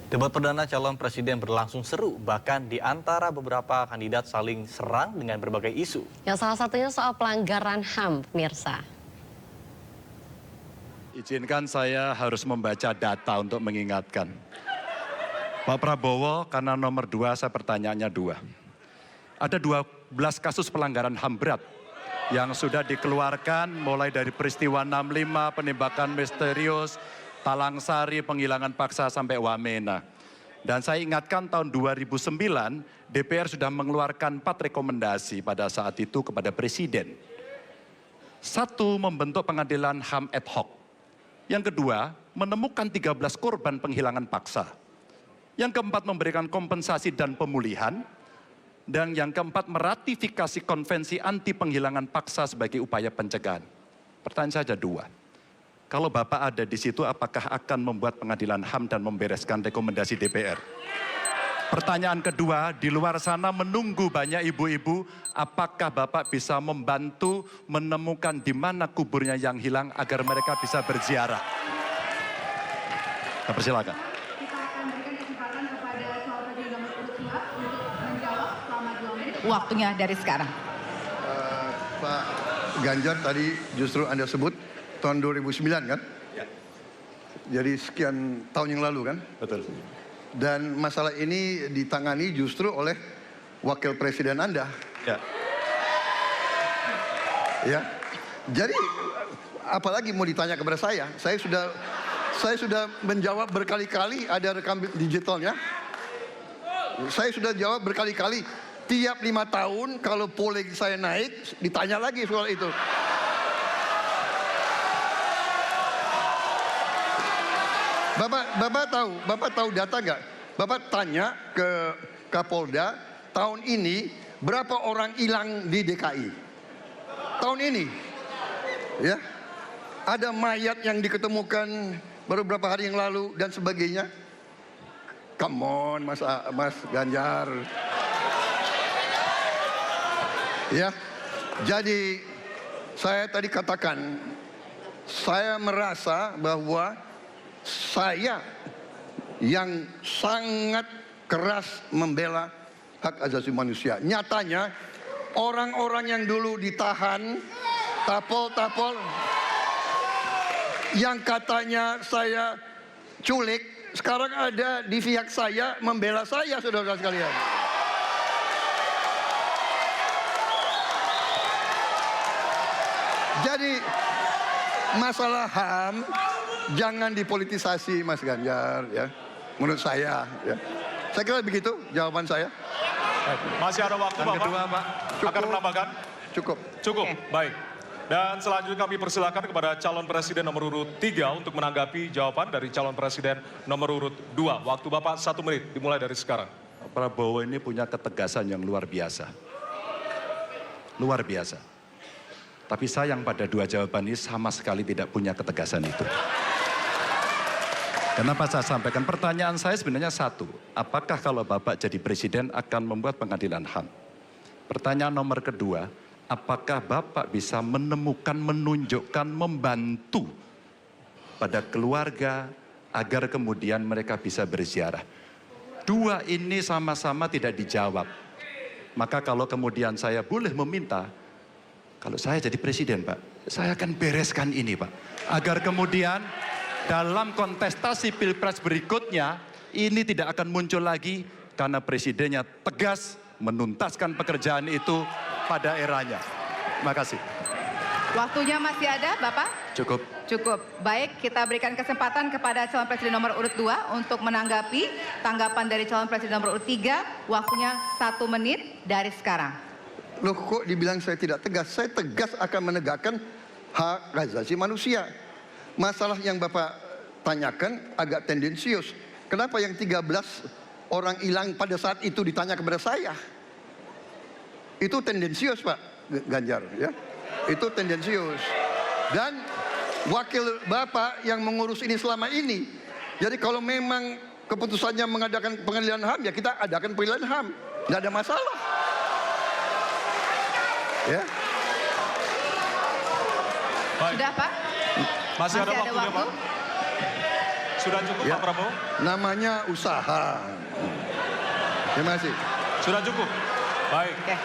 Debat perdana calon presiden berlangsung seru, bahkan di antara beberapa kandidat saling serang dengan berbagai isu. Yang salah satunya soal pelanggaran HAM, pemirsa. Izinkan saya harus membaca data untuk mengingatkan. Pak Prabowo, karena nomor 2, saya pertanyaannya 2. Ada 12 kasus pelanggaran HAM berat yang sudah dikeluarkan mulai dari peristiwa 65, penembakan misterius, Talang Sari, penghilangan paksa sampai Wamena. Dan saya ingatkan tahun 2009, DPR sudah mengeluarkan 4 rekomendasi pada saat itu kepada Presiden. 1, membentuk pengadilan HAM ad hoc. Yang kedua, menemukan 13 korban penghilangan paksa. Yang keempat, memberikan kompensasi dan pemulihan. Dan yang keempat, meratifikasi konvensi anti penghilangan paksa sebagai upaya pencegahan. Pertanyaan saja 2. Kalau Bapak ada di situ, apakah akan membuat pengadilan HAM dan membereskan rekomendasi DPR? Pertanyaan kedua, di luar sana menunggu banyak ibu-ibu, apakah Bapak bisa membantu menemukan di mana kuburnya yang hilang agar mereka bisa berziarah? Saya persilakan. Kita akan berikan kesempatan kepada calon presiden nomor urut 2 untuk menjawab selama 2 menit. Waktunya dari sekarang. Pak Ganjar tadi justru Anda sebut tahun 2009 kan? Ya. Jadi sekian tahun yang lalu kan? Betul. Dan masalah ini ditangani justru oleh wakil presiden Anda. Ya. Ya. Jadi apalagi mau ditanya kepada saya? Saya sudah menjawab berkali-kali, ada rekam digitalnya. Saya sudah jawab berkali-kali. Tiap 5 tahun kalau polling saya naik, ditanya lagi soal itu. Bapak tahu data nggak? Bapak tanya ke Kapolda, tahun ini berapa orang hilang di DKI? Tahun ini, ya, ada mayat yang diketemukan baru beberapa hari yang lalu dan sebagainya. Come on, Mas Ganjar. Ya, jadi saya tadi katakan, saya merasa bahwa saya yang sangat keras membela hak asasi manusia. Nyatanya orang-orang yang dulu ditahan, tapol-tapol, yang katanya saya culik, sekarang ada di pihak saya membela saya, saudara-saudara sekalian. Jadi masalah HAM jangan dipolitisasi, Mas Ganjar, ya. Menurut saya, ya. Saya kira begitu jawaban saya. Masih ada waktu, Yang Bapak? kedua, Pak. Akan menambahkan? Cukup. Cukup, baik. Dan selanjutnya kami persilakan kepada calon presiden nomor urut 3 untuk menanggapi jawaban dari calon presiden nomor urut 2. Waktu Bapak 1 menit, dimulai dari sekarang. Pak Prabowo ini punya ketegasan yang luar biasa. Luar biasa. Tapi sayang pada 2 jawaban ini sama sekali tidak punya ketegasan itu. Kenapa saya sampaikan? Pertanyaan saya sebenarnya 1. Apakah kalau Bapak jadi presiden akan membuat pengadilan HAM? Pertanyaan nomor kedua, apakah Bapak bisa menemukan, menunjukkan, membantu pada keluarga agar kemudian mereka bisa berziarah? 2 ini sama-sama tidak dijawab. Maka kalau kemudian saya boleh meminta, kalau saya jadi presiden, Pak, saya akan bereskan ini, Pak. Agar kemudian dalam kontestasi pilpres berikutnya, ini tidak akan muncul lagi karena presidennya tegas menuntaskan pekerjaan itu pada eranya. Terima kasih. Waktunya masih ada, Bapak? Cukup. Cukup. Baik, kita berikan kesempatan kepada calon presiden nomor urut 2 untuk menanggapi tanggapan dari calon presiden nomor urut 3. Waktunya 1 menit dari sekarang. Loh, kok dibilang saya tidak tegas? Saya tegas akan menegakkan hak asasi manusia. Masalah yang Bapak tanyakan agak tendensius. Kenapa yang 13 orang hilang pada saat itu ditanya kepada saya? Itu tendensius, Pak Ganjar, ya. Itu tendensius. Dan wakil Bapak yang mengurus ini selama ini. Jadi kalau memang keputusannya mengadakan pengadilan HAM, ya kita adakan pengadilan HAM. Tidak ada masalah. Ya. Sudah, Pak? Masih ada waktunya, Pak? Sudah cukup Ya. Pak Prabowo? Namanya usaha. Terima kasih. Sudah cukup? Baik. Oke.